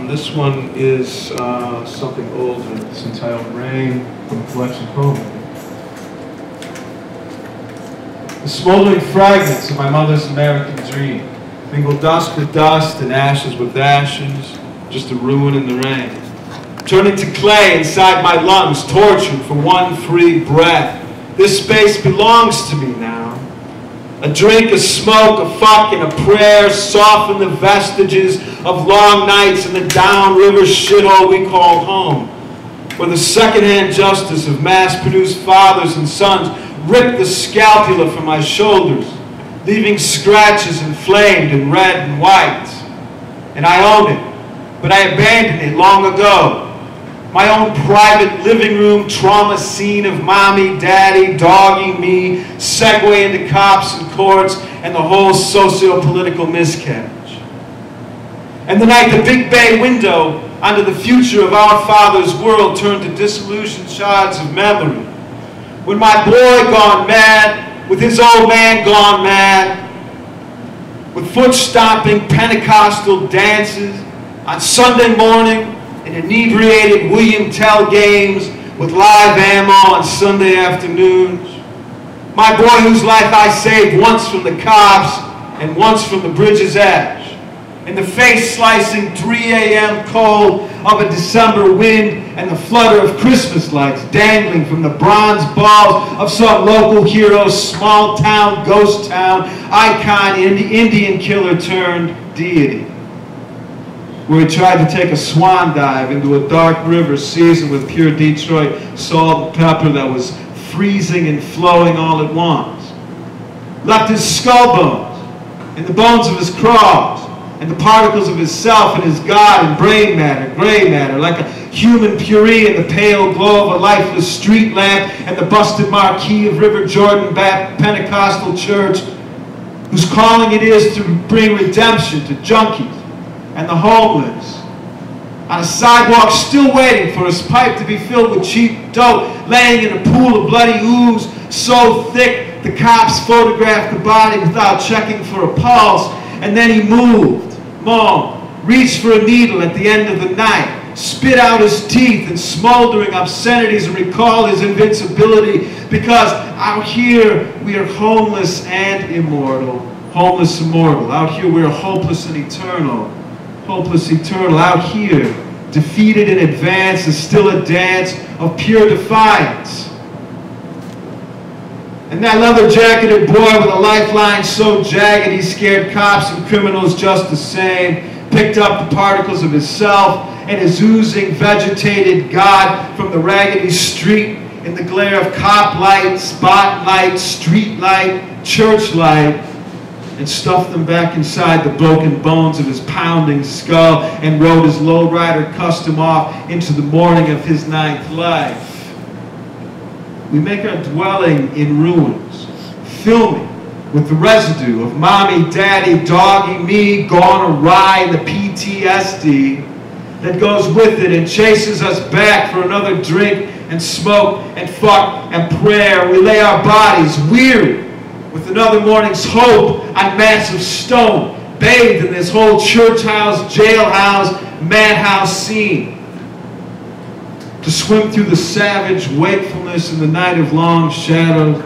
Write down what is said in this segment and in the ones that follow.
This one is something older. It's entitled Rain from the collection poem. The smoldering fragments of my mother's American dream mingle dust with dust and ashes with ashes, just a ruin in the rain. Turning to clay inside my lungs, tortured for one free breath. This space belongs to me now. A drink, a smoke, a fuck, and a prayer soften the vestiges of long nights in the downriver shithole we call home, where the secondhand justice of mass-produced fathers and sons ripped the scapula from my shoulders, leaving scratches inflamed in red and white. And I own it, but I abandoned it long ago. My own private living room trauma scene of mommy, daddy, dogging me, segue into cops and courts, and the whole socio-political miscarriage. And the night the big bay window onto the future of our father's world turned to disillusioned shards of memory. When my boy gone mad, with his old man gone mad, with foot-stomping Pentecostal dances on Sunday morning, and inebriated William Tell games with live ammo on Sunday afternoons. My boy whose life I saved once from the cops and once from the bridge's edge. In the face-slicing 3 a.m. cold of a December wind and the flutter of Christmas lights dangling from the bronze balls of some local hero's small-town, ghost town, icon, Indian killer turned deity, where he tried to take a swan dive into a dark river seasoned with pure Detroit salt and pepper that was freezing and flowing all at once. Left his skull bones and the bones of his cross and the particles of his self and his God and brain matter, gray matter, like a human puree in the pale glow of a lifeless street lamp and the busted marquee of River Jordan Pentecostal Church, whose calling it is to bring redemption to junkies and the homeless, on a sidewalk still waiting for his pipe to be filled with cheap dope, laying in a pool of bloody ooze so thick the cops photographed the body without checking for a pulse, and then he moved, moaned, reached for a needle at the end of the night, spit out his teeth in smoldering obscenities and recalled his invincibility, because out here we are homeless and immortal. Homeless, immortal. Out here we are hopeless and eternal. Hopeless, eternal. Out here, defeated in advance, is still a dance of pure defiance. And that leather-jacketed boy with a lifeline so jagged he scared cops and criminals just the same, picked up the particles of his self and his oozing, vegetated God from the raggedy street in the glare of cop light, spotlight, street light, church light, and stuffed them back inside the broken bones of his pounding skull and rode his lowrider custom off into the morning of his 9th life. We make our dwelling in ruins, filming with the residue of mommy, daddy, doggy, me, gone awry, and the PTSD that goes with it and chases us back for another drink and smoke and fuck and prayer. We lay our bodies weary with another morning's hope on massive stone, bathed in this whole church house, jailhouse, madhouse scene. To swim through the savage wakefulness in the night of long shadows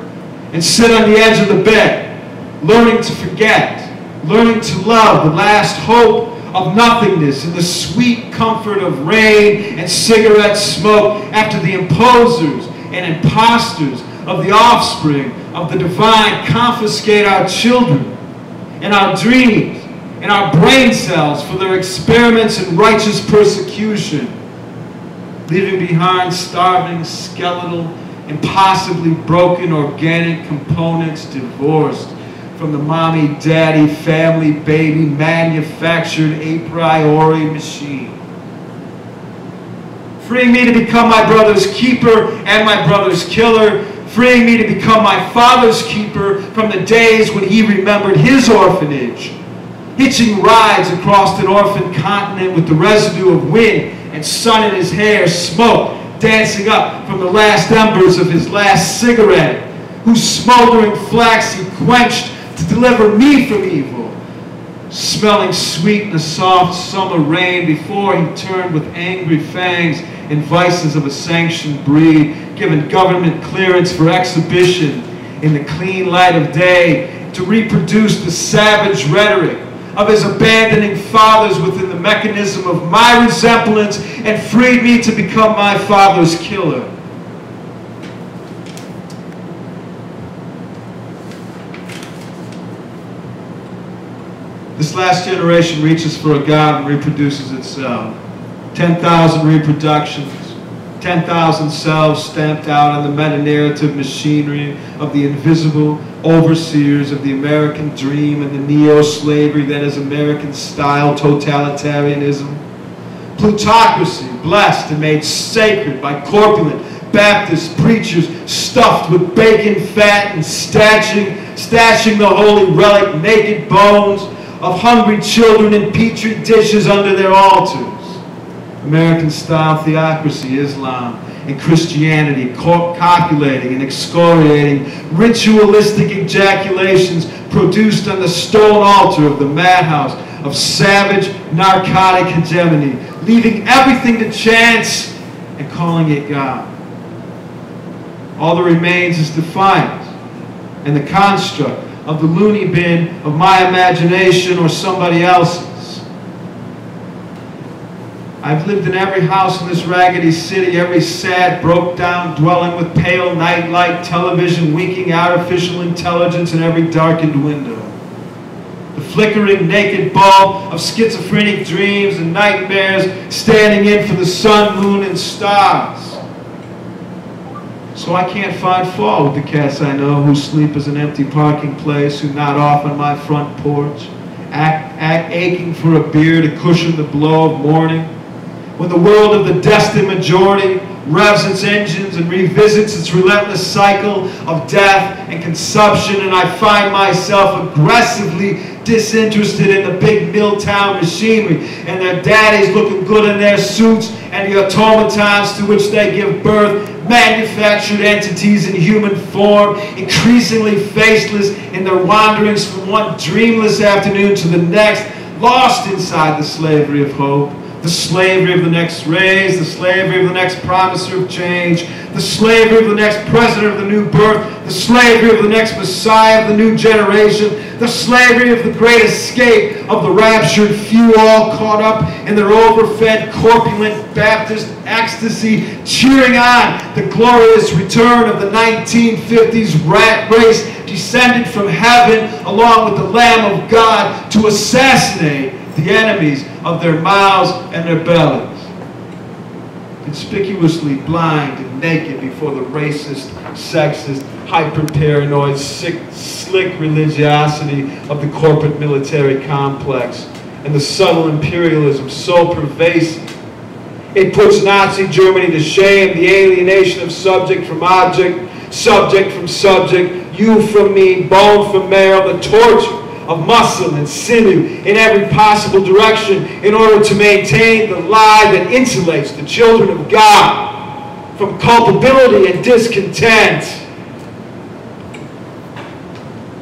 and sit on the edge of the bed, learning to forget, learning to love the last hope of nothingness in the sweet comfort of rain and cigarette smoke after the imposers and imposters of the offspring of the divine confiscate our children and our dreams and our brain cells for their experiments in righteous persecution, leaving behind starving, skeletal, impossibly broken organic components divorced from the mommy, daddy, family, baby, manufactured a priori machine. Freeing me to become my brother's keeper and my brother's killer, freeing me to become my father's keeper from the days when he remembered his orphanage, hitching rides across an orphan continent with the residue of wind and sun in his hair, smoke dancing up from the last embers of his last cigarette, whose smoldering flax he quenched to deliver me from evil, smelling sweet in the soft summer rain before he turned with angry fangs and vices of a sanctioned breed, given government clearance for exhibition in the clean light of day to reproduce the savage rhetoric of his abandoning fathers within the mechanism of my resemblance and freed me to become my father's killer. This last generation reaches for a God and reproduces itself. 10,000 reproductions, 10,000 selves stamped out on the meta-narrative machinery of the invisible overseers of the American dream and the neo-slavery that is American-style totalitarianism. Plutocracy, blessed and made sacred by corpulent Baptist preachers stuffed with bacon fat and stashing the holy relic naked bones of hungry children in petri dishes under their altars. American-style theocracy, Islam, and Christianity copulating and excoriating ritualistic ejaculations produced on the stone altar of the Madhouse of savage narcotic hegemony, leaving everything to chance and calling it God. All that remains is defiance and the construct of the loony bin of my imagination or somebody else's. I've lived in every house in this raggedy city, every sad, broke-down dwelling with pale nightlight television winking artificial intelligence in every darkened window. The flickering naked bulb of schizophrenic dreams and nightmares standing in for the sun, moon, and stars. So I can't find fault with the cats I know who sleep as an empty parking place, who nod off on my front porch, aching for a beer to cushion the blow of morning. When the world of the destined majority revs its engines and revisits its relentless cycle of death and consumption, and I find myself aggressively disinterested in the big Milltown machinery and their daddies looking good in their suits and the automatons to which they give birth, manufactured entities in human form, increasingly faceless in their wanderings from one dreamless afternoon to the next, lost inside the slavery of hope. The slavery of the next raise, the slavery of the next promiser of change, the slavery of the next president of the new birth, the slavery of the next messiah of the new generation, the slavery of the great escape of the raptured few, all caught up in their overfed, corpulent Baptist ecstasy, cheering on the glorious return of the 1950s rat race descended from heaven along with the Lamb of God to assassinate the enemies of their mouths and their bellies. Conspicuously blind and naked before the racist, sexist, hyper-paranoid, slick religiosity of the corporate military complex and the subtle imperialism so pervasive. It puts Nazi Germany to shame, the alienation of subject from object, subject from subject, you from me, bone from marrow, the torture of muscle and sinew in every possible direction in order to maintain the lie that insulates the children of God from culpability and discontent.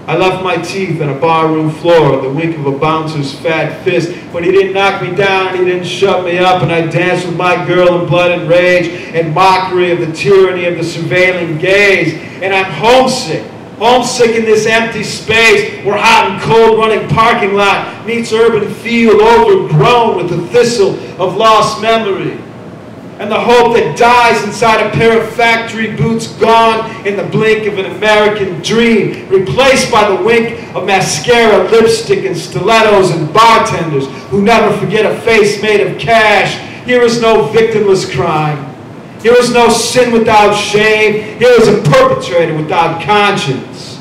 I left my teeth on a barroom floor, the wink of a bouncer's fat fist, but he didn't knock me down, he didn't shut me up, and I danced with my girl in blood and rage and mockery of the tyranny of the surveilling gaze. And I'm homesick. Homesick in this empty space where hot and cold running parking lot meets urban field overgrown with the thistle of lost memory. And the hope that dies inside a pair of factory boots gone in the blink of an American dream, replaced by the wink of mascara, lipstick, and stilettos and bartenders who never forget a face made of cash. Here is no victimless crime. Here is no sin without shame. Here is a perpetrator without conscience.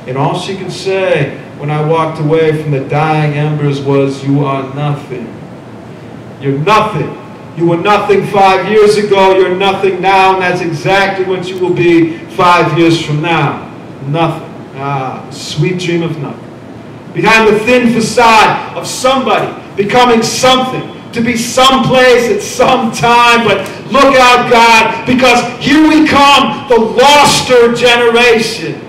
And all she could say when I walked away from the dying embers was, "You are nothing. You're nothing. You were nothing 5 years ago. You're nothing now, and that's exactly what you will be 5 years from now. Nothing." Ah, sweet dream of nothing. Behind the thin facade of somebody becoming something, to be someplace at some time, but look out, God, because here we come, the loster generation.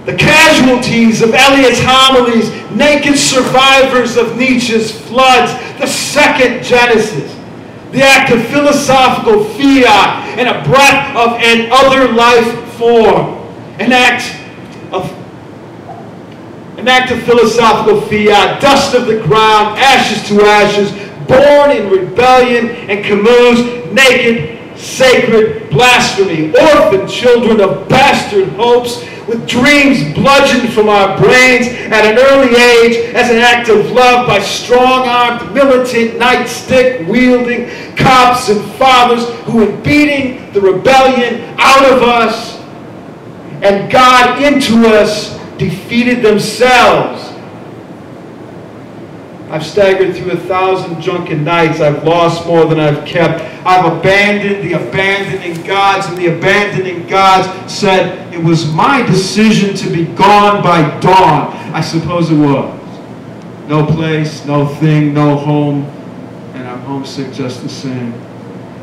The casualties of Eliot's homilies, naked survivors of Nietzsche's floods, the second Genesis, the act of philosophical fiat and a breath of an other life form, an act of philosophical fiat, dust of the ground, ashes to ashes, born in rebellion, and Camus' naked, sacred blasphemy, orphan children of bastard hopes, with dreams bludgeoned from our brains at an early age as an act of love by strong-armed, militant, nightstick-wielding cops and fathers who, in beating the rebellion out of us and God into us, defeated themselves. I've staggered through 1,000 drunken nights. I've lost more than I've kept. I've abandoned the abandoning gods, and the abandoning gods said it was my decision to be gone by dawn. I suppose it was. No place, no thing, no home, and I'm homesick just the same.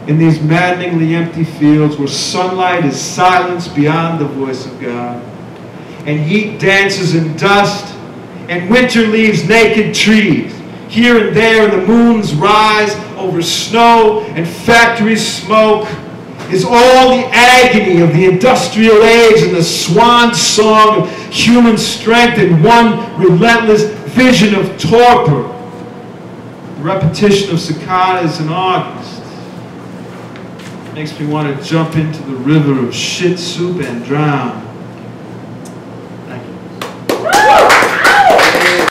In these maddeningly empty fields where sunlight is silence beyond the voice of God, and heat dances in dust, and winter leaves naked trees. Here and there the moons rise over snow and factory smoke is all the agony of the industrial age and the swan song of human strength in one relentless vision of torpor. The repetition of cicadas in August makes me want to jump into the river of shit soup and drown.